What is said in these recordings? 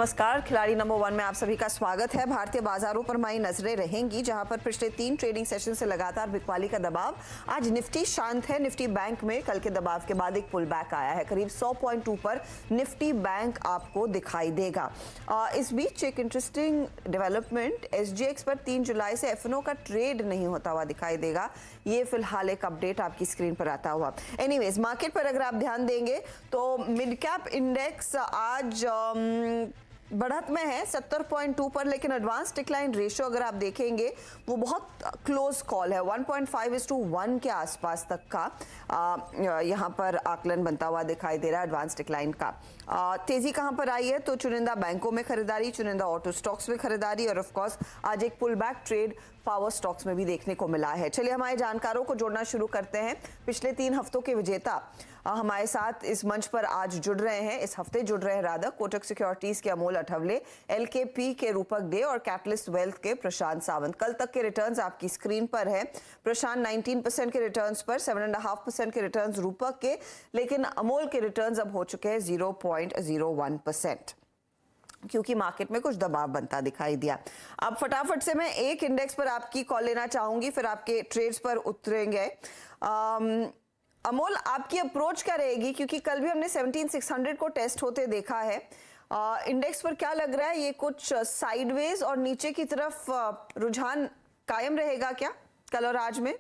नमस्कार, खिलाड़ी नंबर 1 में आप सभी का स्वागत है। भारतीय बाजारों पर हमारी नजरें रहेंगी, जहां पर पिछले 3 ट्रेडिंग सेशन से लगातार बिकवाली का दबाव। आज निफ्टी शांत है। निफ्टी बैंक में कल के दबाव के बाद एक पुल बैक आया है। करीब 100 पॉइंट ऊपर निफ्टी बैंक आपको दिखाई देगा। इस बीच एक इंटरेस्टिंग डेवलपमेंट, SGX पर 3 जुलाई से FNO का ट्रेड नहीं होता हुआ दिखाई देगा। ये फिलहाल एक अपडेट आपकी स्क्रीन पर आता हुआ। एनीवेज, मार्केट पर अगर आप ध्यान देंगे तो मिड कैप इंडेक्स आज बढ़त में है 70.2 पर, लेकिन एडवांस डिक्लाइन रेशियो अगर आप देखेंगे वो बहुत क्लोज कॉल है। 1.5:1 के आसपास तक का यहाँ पर आकलन बनता हुआ दिखाई दे रहा है एडवांस डिक्लाइन का। तेजी कहाँ पर आई है तो चुनिंदा बैंकों में खरीदारी, चुनिंदा ऑटो स्टॉक्स में खरीदारी और ऑफ कोर्स आज एक pull back trade power stocks में भी देखने को मिला है। चलिए हमारे जानकारों को जोड़ना शुरू करते हैं। पिछले 3 हफ्तों के विजेता हमारे साथ इस मंच पर आज जुड़ रहे हैं, इस हफ्ते जुड़ रहे हैं राधा। कोटक सिक्योरिटीज के अमोल अठवले, LKP के रूपक डे और कैटलिस्ट वेल्थ के प्रशांत सावंत। कल तक के रिटर्न्स आपकी स्क्रीन पर है। प्रशांत 19% के रिटर्न्स पर, 7.5% के रिटर्न्स रूपक के, लेकिन अमोल के रिटर्न्स अब हो चुके हैं 0.01%, क्योंकि मार्केट में कुछ दबाव बनता दिखाई दिया। अब फटाफट से मैं एक इंडेक्स पर आपकी कॉल लेना चाहूंगी, फिर आपके ट्रेड्स पर उतरेंगे। अमोल, आपकी अप्रोच क्या रहेगी, क्योंकि कल भी हमने 17,600 को टेस्ट होते देखा है। इंडेक्स पर क्या लग रहा है, ये कुछ साइडवेज और नीचे की तरफ रुझान कायम रहेगा क्या कल और आज में?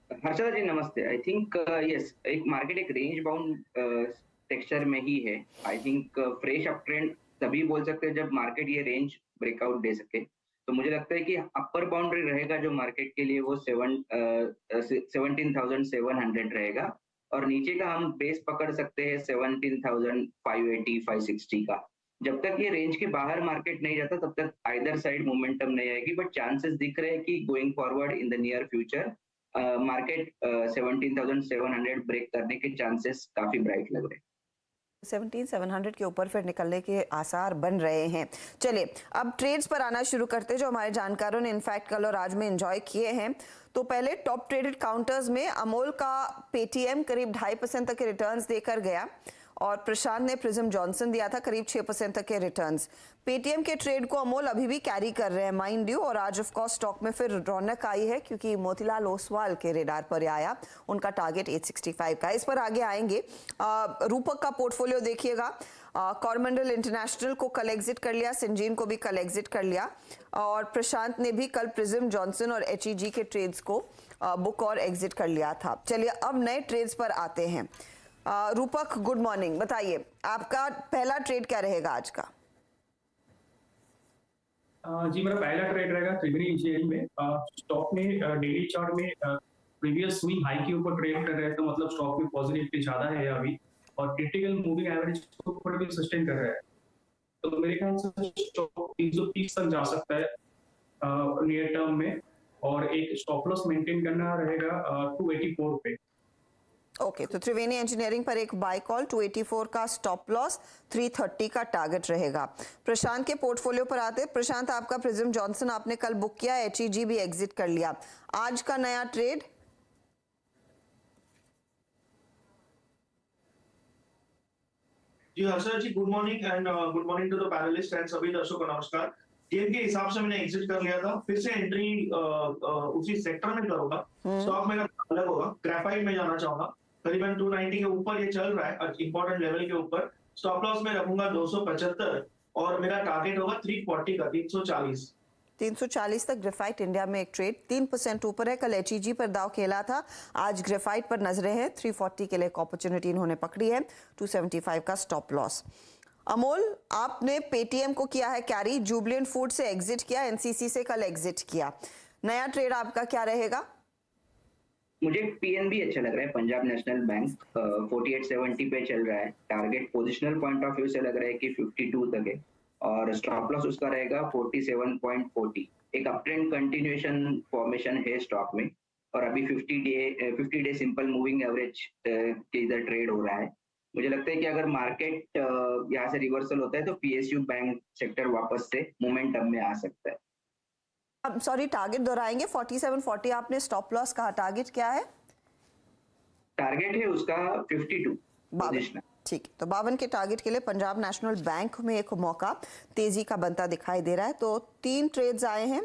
हर्षदा जी नमस्ते। आई थिंक यस, एक मार्केट एक रेंज बाउंड टेक्सचर में ही है। I think fresh up trend तभी बोल सकते हैं जब मार्केट ये रेंज ब्रेकआउट दे सके। तो मुझे लगता है कि अपर बाउंड्री रहेगा जो मार्केट के लिए वो 17,700 रहेगा, और नीचे का हम बेस पकड़ सकते हैं 17,580 560 का। जब तक ये रेंज के बाहर मार्केट नहीं जाता तब तक आइदर साइड मोमेंटम नहीं आएगी, बट चांसेस दिख रहे हैं कि going forward in the near future market 17,700 break करने के चांसेस काफी ब्राइट लग रहे हैं। 17,700 के ऊपर फिर निकलने के आसार बन रहे हैं। चलिए अब ट्रेड्स पर आना शुरू करते हैं, जो हमारे जानकारों ने इनफैक्ट कल और आज में एंजॉय किए हैं। तो पहले टॉप ट्रेडेड काउंटर्स में अमोल का पेटीएम करीब 2.5% तक के रिटर्न्स देकर गया, और प्रशांत ने प्रिज्म जॉनसन दिया था करीब 6% तक के रिटर्न्स। पेटीएम के ट्रेड को अमोल अभी भी कैरी कर रहे हैं माइंड यू, और आज ऑफ कोर्स स्टॉक में फिर रौनक आई है क्योंकि मोतीलाल ओसवाल के रेडार पर आया, उनका टारगेट 865 का। इस पर आगे आएंगे। रूपक का पोर्टफोलियो देखिएगा, कॉरमंडल इंटरनेशनल को कल एग्जिट कर लिया, सिंजीन को भी कल एग्जिट कर लिया, और प्रशांत ने भी कल प्रिज्म जॉनसन और HEG के ट्रेड्स को बुक और एग्जिट कर लिया था। चलिए अब नए ट्रेड्स पर आते हैं। रूपक, गुड मॉर्निंग, बताइए आपका पहला ट्रेड क्या रहेगा आज का? जी, मेरा पहला ट्रेड रहेगा त्रिवेणी इंजीनियरिंग में। स्टॉक में डेली चार्ट में प्रीवियस स्विंग हाई के ऊपर ट्रेड कर रहे हैं, तो मतलब स्टॉक में पॉजिटिविटी ज्यादा है अभी, और क्रिटिकल मूविंग एवरेज के ऊपर भी सस्टेन कर रहा है। तो मेरे ख्याल से स्टॉक 330 तक जा सकता है नियर टर्म में, और एक स्टॉप लॉस मेंटेन करना रहेगा 284 पे। ओके, तो त्रिवेणी इंजीनियरिंग पर एक बाय कॉल, 284 का स्टॉप लॉस, 330 का टारगेट रहेगा। प्रशांत के पोर्टफोलियो पर आते। प्रशांत, आपका प्रिज्म जॉनसन आपने कल बुक किया, HEG भी एग्जिट कर लिया। आज का नया ट्रेड? जी Harshad ji, good morning and good morning to the panelist and सभी दर्शकों को नमस्कार। गेम के हिसाब से मैंने एग्जिट कर लिया था, फिर से एंट्री उसी सेक्टर में करूंगा। स्टॉक में अलग होगा, ग्रेफाइट में जाना चाहूंगा। करीबन 290 के ऊपर ये चल रहा है, इंपॉर्टेंट लेवल के ऊपर। स्टॉप लॉस में रखूंगा 275, और मेरा टारगेट होगा 340 का, 340। 340 तक ग्रेफाइट इंडिया में एक ट्रेड 3% ऊपर है। कल HEG पर दाव खेला था, आज ग्रेफाइट पर नजरें हैं। 340 के लिए एक अपॉर्चुनिटी इन्होंने पकड़ी है, 275 का स्टॉप लॉस। अमोल, आपने पेटीएम को किया है कैरी, जुबिलेंट फूड से एग्जिट किया, NCC से कल एग्जिट किया। नया ट्रेड आपका क्या रहेगा? मुझे PNB अच्छा लग रहा है, पंजाब नेशनल बैंक 4870 पे चल रहा है। Target positional point of view से लग रहा है कि 52 तक है, और स्टॉप लॉस उसका रहेगा 47.40। एक अप ट्रेंड कंटिन्यूएशन फॉर्मेशन है स्टॉक में, और अभी 50 डे सिंपल मूविंग एवरेज के इधर ट्रेड हो रहा है। मुझे लगता है कि अगर मार्केट यहाँ से रिवर्सल होता है तो PSU बैंक सेक्टर वापस से मोमेंटम में आ सकता है। अब सॉरी, टारगेट दोहराएंगे। 4740 आपने स्टॉप लॉस कहा, टारगेट क्या है? टारगेट है उसका 52 पोजीशन। ठीक है, तो 52 के टारगेट के लिए पंजाब नेशनल बैंक में एक मौका तेजी का बनता दिखाई दे रहा है। तो 3 ट्रेड्स आए हैं,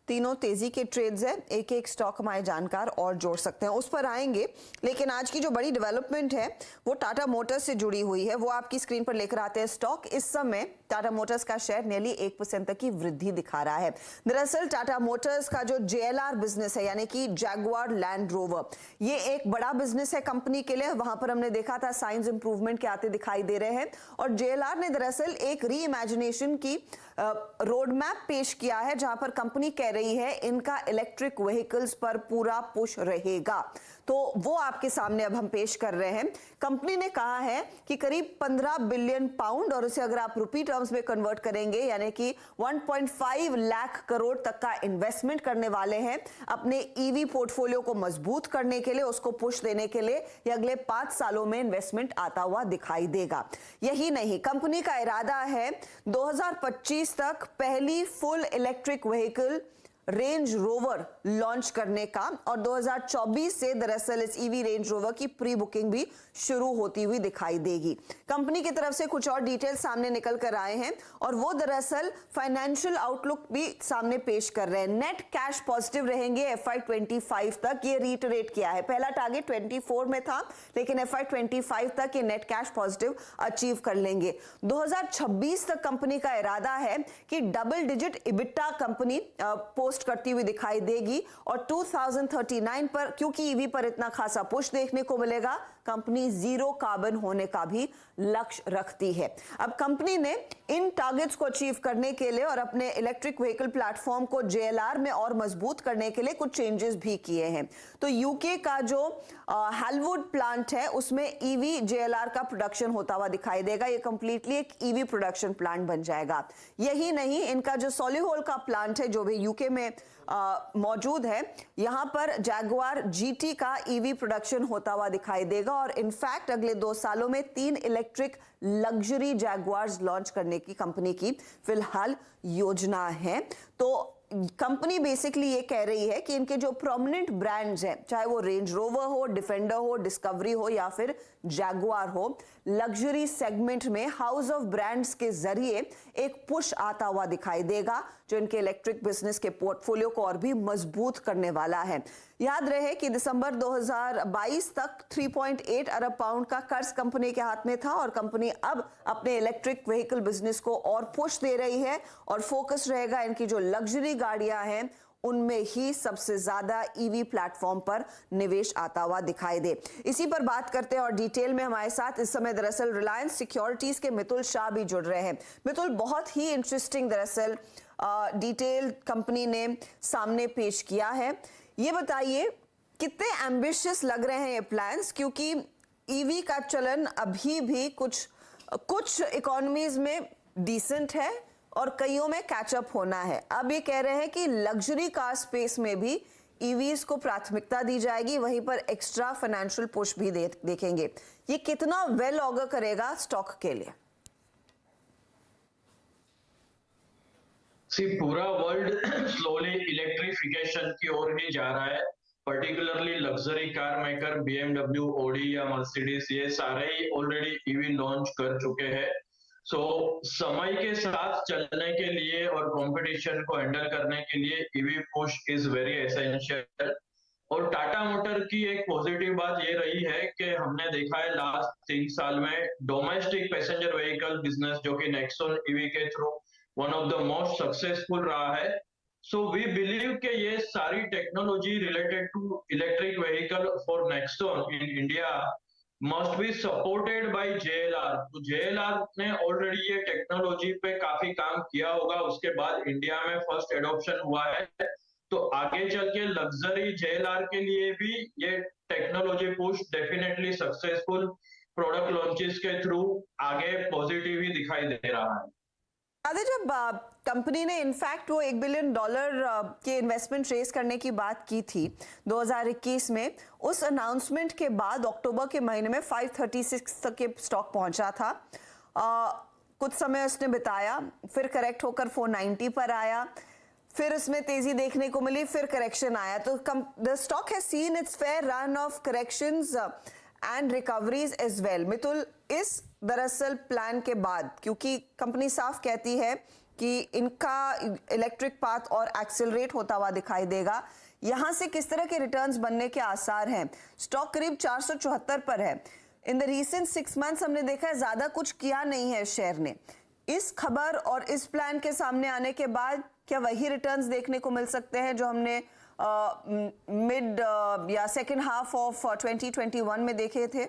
तीनों तेजी के ट्रेड्स हैं। एक एक स्टॉक हमारे जानकार और जोड़ सकते हैं, उस पर आएंगे। लेकिन आज की जो बड़ी डेवलपमेंट है वो टाटा मोटर्स से जुड़ी हुई है, वो आपकी स्क्रीन पर लेकर आते हैं स्टॉक। इस समय टाटा मोटर्स का शेयर नेरली 1% तक की वृद्धि दिखा रहा है। दरअसल टाटा मोटर्स का जो JLR बिजनेस है, यानी कि जैगुआर लैंड रोवर, ये एक बड़ा बिजनेस है कंपनी के लिए। वहां पर हमने देखा था साइंस इंप्रूवमेंट के आते दिखाई दे रहे हैं। और JLR ने दरअसल एक री इमेजिनेशन की रोड मैप पेश किया है, जहां पर कंपनी कह रही है इनका इलेक्ट्रिक व्हीकल्स पर पूरा पुश रहेगा। तो वो आपके सामने अब हम पेश कर रहे हैं। कंपनी ने कहा है कि करीब 15 बिलियन पाउंड, और उसे अगर आप रुपी टर्म्स में कन्वर्ट करेंगे यानी कि 1.5 लाख करोड़ तक का इन्वेस्टमेंट करने वाले हैं अपने ईवी पोर्टफोलियो को मजबूत करने के लिए, उसको पुश देने के लिए। ये अगले 5 सालों में इन्वेस्टमेंट आता हुआ दिखाई देगा। यही नहीं, कंपनी का इरादा है 2025 तक पहली full electric vehicle range rover launch करने का, और 2024 से दरअसल इस ईवी रेंज रोवर की प्री बुकिंग भी शुरू होती हुई दिखाई देगी। कंपनी की तरफ से कुछ और डिटेल सामने निकल कर आए हैं, और वो दरअसल फाइनेंशियल आउटलुक भी सामने पेश कर रहे हैं। नेट कैश पॉजिटिव रहेंगे FY25 तक, ये रीटरेट किया है। पहला टारगेट 24 में था, लेकिन FY25 तक ये नेट कैश पॉजिटिव अचीव कर लेंगे। 2026 तक कंपनी का इरादा है कि double digit EBITDA company post करती हुई दिखाई देगी, और 2039 पर क्योंकि ईवी पर इतना खासा पुश देखने को मिलेगा, कंपनी जीरो कार्बन होने का भी लक्ष्य रखती है। अब कंपनी ने इन टारगेट्स को अचीव करने के लिए और अपने इलेक्ट्रिक व्हीकल प्लेटफॉर्म को JLR में और मजबूत करने के लिए कुछ चेंजेस भी किए हैं। तो यूके का जो हैलवुड प्लांट है उसमें ईवी JLR का प्रोडक्शन होता हुआ दिखाई देगा। ये कंप्लीटली एक ईवी प्रोडक्शन प्लांट बन जाएगा। यही नहीं, इनका जो सॉलिहोल का प्लांट है जो भी यूके में मौजूद है, यहां पर जैगुआर GT का ईवी प्रोडक्शन होता हुआ दिखाई देगा। और इनफैक्ट अगले 2 सालों में 3 इलेक्ट्रिक लग्जरी जैगुआर्स लॉन्च करने की कंपनी की फिलहाल योजना है। तो कंपनी बेसिकली ये कह रही है कि इनके जो प्रोमिनेंट ब्रांड्स हैं, चाहे वो रेंज रोवर हो, डिफेंडर हो, डिस्कवरी हो या फिर जैगुआर हो, लग्जरी सेगमेंट में हाउस ऑफ ब्रांड्स के जरिए एक पुश आता हुआ दिखाई देगा, जो इनके इलेक्ट्रिक बिजनेस के पोर्टफोलियो को और भी मजबूत करने वाला है। याद रहे कि दिसंबर 2022 तक 3.8 अरब पाउंड का कर्ज कंपनी के हाथ में था, और कंपनी अब अपने इलेक्ट्रिक व्हीकल बिजनेस को और पुश दे रही है, और फोकस रहेगा इनकी जो लग्जरी गाड़ियां हैं उनमें ही सबसे ज्यादा ईवी प्लेटफॉर्म पर निवेश आता हुआ दिखाई दे। इसी पर बात करते हैं और डिटेल में हमारे साथ इस समय दरअसल रिलायंस सिक्योरिटीज के मितुल शाह भी जुड़ रहे हैं। मितुल, बहुत ही इंटरेस्टिंग दरअसल डिटेल कंपनी ने सामने पेश किया है। ये बताइए कितने एम्बिशियस लग रहे हैं ये प्लान्स, क्योंकि ईवी का चलन अभी भी कुछ इकोनॉमीज में डिसेंट है और कईयों में कैचअप होना है। अब ये कह रहे हैं कि लग्जरी कार स्पेस में भी ईवीज को प्राथमिकता दी जाएगी, वहीं पर एक्स्ट्रा फाइनेंशियल पुश भी देखेंगे। ये कितना वेल ऑगर करेगा स्टॉक के लिए? पूरा वर्ल्ड स्लोली इलेक्ट्रिफिकेशन की ओर ही जा रहा है। Particularly luxury car maker BMW, Audi या मर्सिडीज, ये सारे ही ऑलरेडी ईवी लॉन्च कर चुके हैं। सो समय के साथ चलने के लिए और कंपटीशन को हैंडल करने के लिए EV push is very essential. और टाटा मोटर की एक पॉजिटिव बात ये रही है कि हमने देखा है लास्ट 3 साल में डोमेस्टिक पैसेंजर व्हीकल बिजनेस, जो कि नेक्सॉन ईवी के through one of the most successful रहा है। सो वी बिलीव कि ये सारी technology related to electric vehicle for Nexon in India must be supported by JLR। तो JLR ने ऑलरेडी ये टेक्नोलॉजी पे काफी काम किया होगा, उसके बाद इंडिया में फर्स्ट एडॉप्शन हुआ है। तो आगे चल के लग्जरी JLR के लिए भी ये technology push definitely successful product launches के थ्रू आगे पॉजिटिव ही दिखाई दे रहा है। जब कंपनी ने इनफैक्ट वो $1 बिलियन के इन्वेस्टमेंट रेज करने की बात की थी 2021 में, उस अनाउंसमेंट के बाद अक्टूबर के महीने में 536 तक के स्टॉक पहुंचा था। कुछ समय उसने बिताया, फिर करेक्ट होकर 490 पर आया, फिर उसमें तेजी देखने को मिली, फिर करेक्शन आया। तो the stock has seen its fair run of corrections and recoveries as well. Mitul, इस दरअसल प्लान के बाद, क्योंकि कंपनी साफ कहती है कि इनका इलेक्ट्रिक पाथ और एक्सेलरेट होता हुआ दिखाई देगा, यहां से किस तरह के रिटर्न्स बनने के आसार हैं? स्टॉक करीब 474 पर है। इन द रीसेंट 6 मंथ्स हमने देखा है ज्यादा कुछ किया नहीं है शेयर ने। इस खबर और इस प्लान के सामने आने के बाद क्या वही रिटर्न्स देखने को मिल सकते हैं जो हमने मिड या सेकेंड हाफ ऑफ 2021 में देखे थे?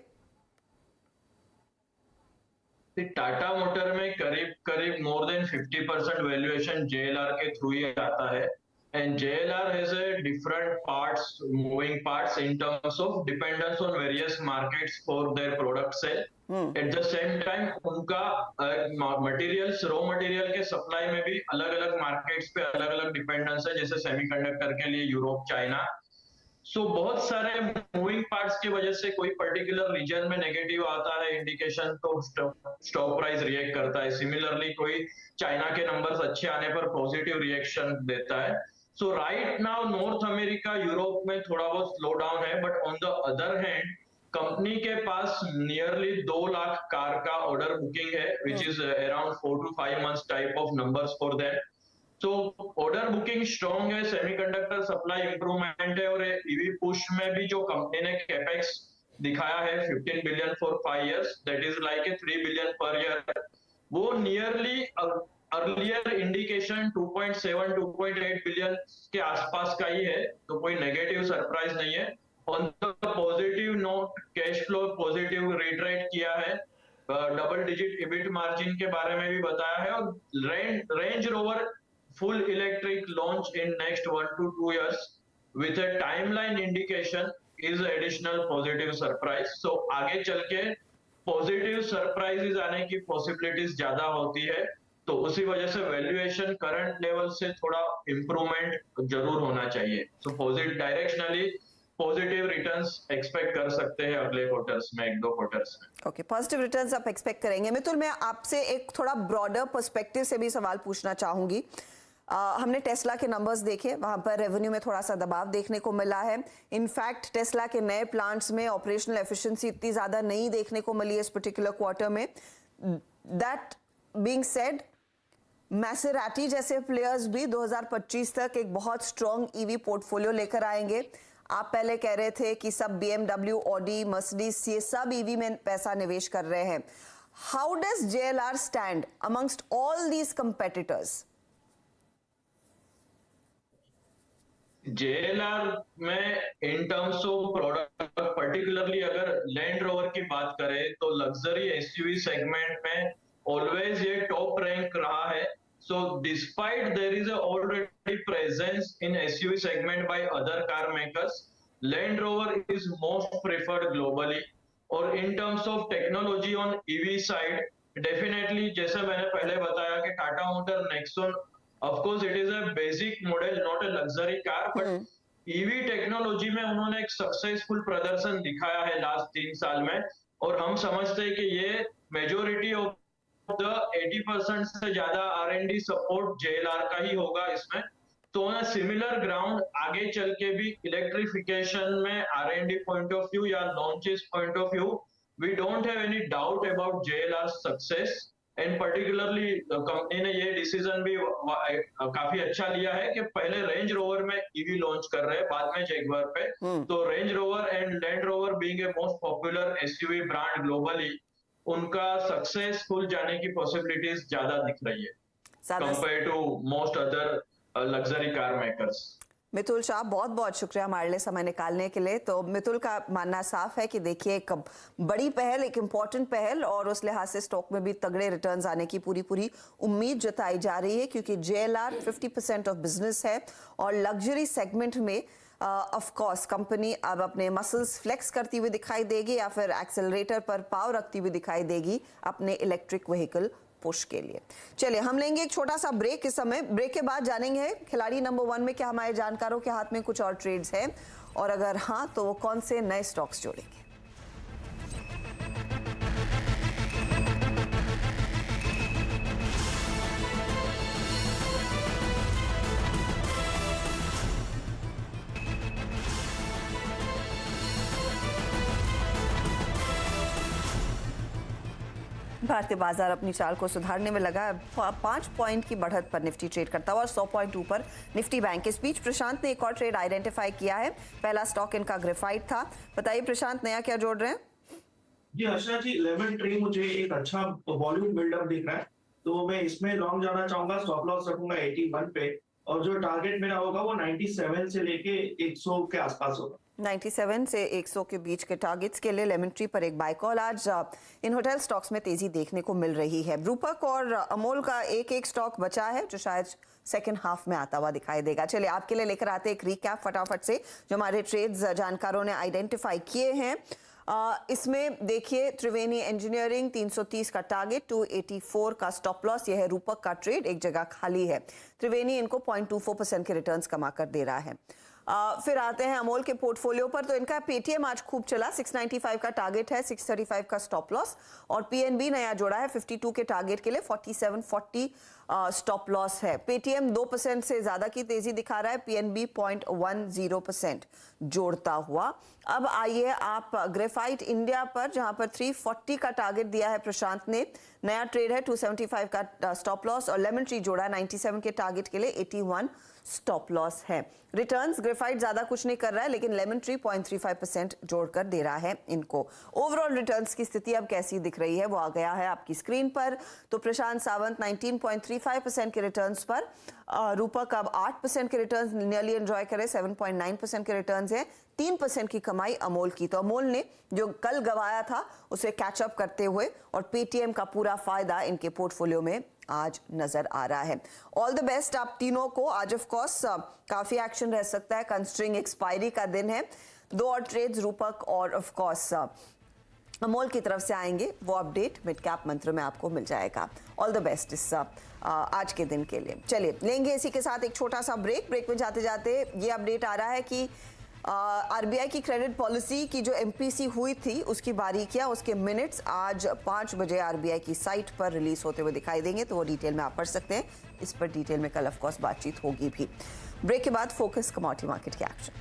टाटा मोटर में करीब मोर देन 50% वैल्यूएशन JLR के थ्रू ही आता है, and JLR has a different parts, moving parts in terms of dependence on various markets for their product sale. At the same time उनका materials, raw material के supply में भी अलग अलग markets पे अलग अलग डिपेंडेंस है, जैसे सेमीकंडक्टर के लिए यूरोप, चाइना। सो बहुत सारे मूविंग पार्ट्स की वजह से कोई पर्टिकुलर रीजन में नेगेटिव आता है इंडिकेशन, तो स्टॉक प्राइस रिएक्ट करता है। सिमिलरली कोई चाइना के नंबर्स अच्छे आने पर पॉजिटिव रिएक्शन देता है। So right now North America, Europe में थोड़ा बहुत स्लो डाउन है, but on the other hand company के पास नियरली 2 लाख कार का ऑर्डर बुकिंग है, which is around 4 to 5 months type of numbers for that. तो ऑर्डर बुकिंग स्ट्रॉन्ग है, सेमीकंडक्टर सप्लाई इंप्रूवमेंट है, और ईवी पुश में भी जो कंपनी ने कैपेक्स दिखाया है 15 billion for 5 years, that is like a 3 billion per year, वो नियरली अर्लियर इंडिकेशन 2.7 2.8 बिलियन के आसपास का ही है, तो कोई नेगेटिव सरप्राइज नहीं है। On the positive note, cash flow positive retreat किया है, डबल डिजिट इबिट मार्जिन के बारे में भी बताया है, और range rover full electric launch in next 1 to 2 years with a timeline indication is additional positive surprise. So आगे चल के पॉजिटिव सरप्राइजेस आने की पॉसिबिलिटीज ज्यादा होती है, तो उसी वजह से वैल्यूएशन करंट लेवल से थोड़ा इंप्रूवमेंट जरूर होना चाहिए। So positive directionally positive returns expect कर सकते हैं अगले क्वार्टर्स में, 1-2 क्वार्टर्स में। ओके, पॉजिटिव रिटर्न्स आप एक्सपेक्ट करेंगे। मितुल, मैं आपसे एक थोड़ा ब्रॉडर पर्सपेक्टिव से भी सवाल पूछना चाहूंगी। हमने टेस्ला के नंबर्स देखे, वहां पर रेवेन्यू में थोड़ा सा दबाव देखने को मिला है। इनफैक्ट टेस्ला के नए प्लांट्स में ऑपरेशनल एफिशिएंसी इतनी ज्यादा नहीं देखने को मिली इस पर्टिकुलर क्वार्टर में। दैट बीइंग सेड, मैसेराटी जैसे प्लेयर्स भी 2025 तक एक बहुत स्ट्रॉन्ग ईवी पोर्टफोलियो लेकर आएंगे। आप पहले कह रहे थे कि सब BMW, ऑडी, मर्सिडीज, ये सब ईवी में पैसा निवेश कर रहे हैं। How does JLR stand amongst all these competitors? JLR में in terms of product, particularly अगर लैंड रोवर की बात करें तो लग्जरी SUV सेगमेंट में ऑलवेज ये टॉप रैंक रहा है। So despite there is already presence in SUV segment by other car makers, Land Rover is most preferred globally. और in terms of technology on EV side, definitely जैसे मैंने पहले बताया कि Tata motor Nexon, of course it is a basic model, not a luxury car, but EV technology में उन्होंने एक successful प्रदर्शन दिखाया है लास्ट 3 साल में, और हम समझते हैं कि ये मेजोरिटी ऑफ द 80% से ज्यादा R&D सपोर्ट JLR का ही होगा इसमें। तो ऑन सिमिलर ग्राउंड आगे चल के भी इलेक्ट्रिफिकेशन में R&D पॉइंट ऑफ व्यू या launches point of view, we don't have any doubt about JLR success. And particularly company ने ये डिसीजन भी काफी अच्छा लिया है कि पहले रेंज रोवर में ईवी लॉन्च कर रहे हैं, बाद में जैगुआर पे। तो Range Rover and Land Rover being a most popular SUV brand globally, उनका सक्सेसफुल जाने की पॉसिबिलिटीज ज्यादा दिख रही है compare to most other luxury car makers. Mitul Shah, बहुत बहुत शुक्रिया हमारे लिए समय निकालने के लिए। तो मितुल का मानना साफ है कि देखिए एक बड़ी पहल, एक इम्पॉर्टेंट पहल, और उस लिहाज से स्टॉक में भी तगड़े रिटर्न्स आने की पूरी उम्मीद जताई जा रही है, क्योंकि JLR 50% ऑफ बिजनेस है, और लग्जरी सेगमेंट में ऑफ कोर्स कंपनी अब अपने मसल्स फ्लेक्स करती हुई दिखाई देगी या फिर एक्सेलरेटर पर पाव रखती हुई दिखाई देगी अपने इलेक्ट्रिक व्हीकल पुश के लिए। चलिए हम लेंगे एक छोटा सा ब्रेक। इस समय ब्रेक के बाद जानेंगे खिलाड़ी नंबर 1 में क्या हमारे जानकारों के हाथ में कुछ और ट्रेड्स हैं, और अगर हाँ तो वो कौन से नए स्टॉक्स जोड़ेंगे। भारतीय बाजार अपनी चाल को सुधारने में लगा है। 5 पॉइंट की बढ़त पर निफ्टी ट्रेड करता हुआ और 100 पॉइंट ऊपर निफ्टी बैंक। इस बीच प्रशांत ने एक और ट्रेड आइडेंटिफाई किया है। पहला स्टॉक इनका ग्रेफाइट था। बताइए प्रशांत, नया क्या जोड़ रहे हैं? जी हर्षा जी, लेमन ट्री मुझे एक अच्छा वॉल्यूम बिल्डअप दिख रहा है, तो मैं इसमें लॉन्ग जाना चाहूंगा। स्टॉप लॉस रखूंगा 81 पे और जो टारगेट मेरा होगा वो 97 से लेके 100 के आसपास होगा। 97 से 100 के बीच के टारगेट्स के लिए लेमन ट्री पर एक बाय कॉल। आज इन होटल स्टॉक्स में तेजी देखने को मिल रही है। रूपक और अमोल का एक स्टॉक बचा है जो शायद सेकेंड हाफ में आता हुआ दिखाई देगा। चलिए आपके लिए लेकर आते एक रिकैप फटाफट से जो हमारे ट्रेड्स जानकारों ने आइडेंटिफाई किए हैं। इसमें देखिए त्रिवेणी इंजीनियरिंग 330 का टारगेट, 284 का स्टॉप लॉस। यह है रूपक का ट्रेड, एक जगह खाली है। त्रिवेणी इनको 0.24% के रिटर्न्स कमा कर दे रहा है। फिर आते हैं अमोल के पोर्टफोलियो पर, तो इनका पेटीएम आज खूब चला। 695 का टारगेट है, 635 का स्टॉप लॉस। और पीएनबी नया जोड़ा है 52 के टारगेट के लिए, 4740 स्टॉप लॉस है। पेटीएम 2% से ज्यादा की तेजी दिखा रहा है, पीएनबी 0.10% जोड़ता हुआ। अब आइए आप ग्रेफाइट इंडिया पर, जहां पर 340 का टारगेट दिया है प्रशांत ने। नया ट्रेड है, 275 का स्टॉप लॉस और लेमन ट्री जोड़ा 97 के टारगेट के लिए, 81 स्टॉप लॉस है। रिटर्न्स ग्रेफाइट ज्यादा कुछ नहीं कर रहा है, लेकिन लेमन ट्री 0.35% जोड़कर दे रहा है इनको। ओवरऑल रिटर्न्स की स्थिति अब कैसी दिख रही है वो आ गया है आपकी स्क्रीन पर। तो प्रशांत सावंत 19.35% के रिटर्न्स पर, रूपक अब 8% के रिटर्न्स नियरली एंजॉय करे, 7.9% के रिटर्न्स है। 3% की कमाई अमोल की। तो अमोल ने जो कल गवाया था उसे कैचअप करते हुए और पेटीएम का पूरा फायदा इनके पोर्टफोलियो में आज नजर आ रहा है। ऑल द बेस्ट आप तीनों को। आज ऑफ कोर्स काफी एक्शन रह सकता है, कंस्ट्रिंग एक्सपायरी का दिन है। 2 और ट्रेड्स रूपक और ऑफ कोर्स अमोल की तरफ से आएंगे, वो अपडेट मिड कैप मंत्र में आपको मिल जाएगा। ऑल द बेस्ट इस आज के दिन के लिए। चलिए लेंगे इसी के साथ एक छोटा सा ब्रेक में जाते जाते ये अपडेट आ रहा है कि आरबीआई की क्रेडिट पॉलिसी की जो एमपीसी हुई थी उसकी बारीकियां, उसके मिनट्स आज 5 बजे आरबीआई की साइट पर रिलीज होते हुए दिखाई देंगे, तो वो डिटेल में आप पढ़ सकते हैं। इस पर डिटेल में कल ऑफ कोर्स बातचीत होगी भी। ब्रेक के बाद फोकस कमोडिटी मार्केट के एक्शन।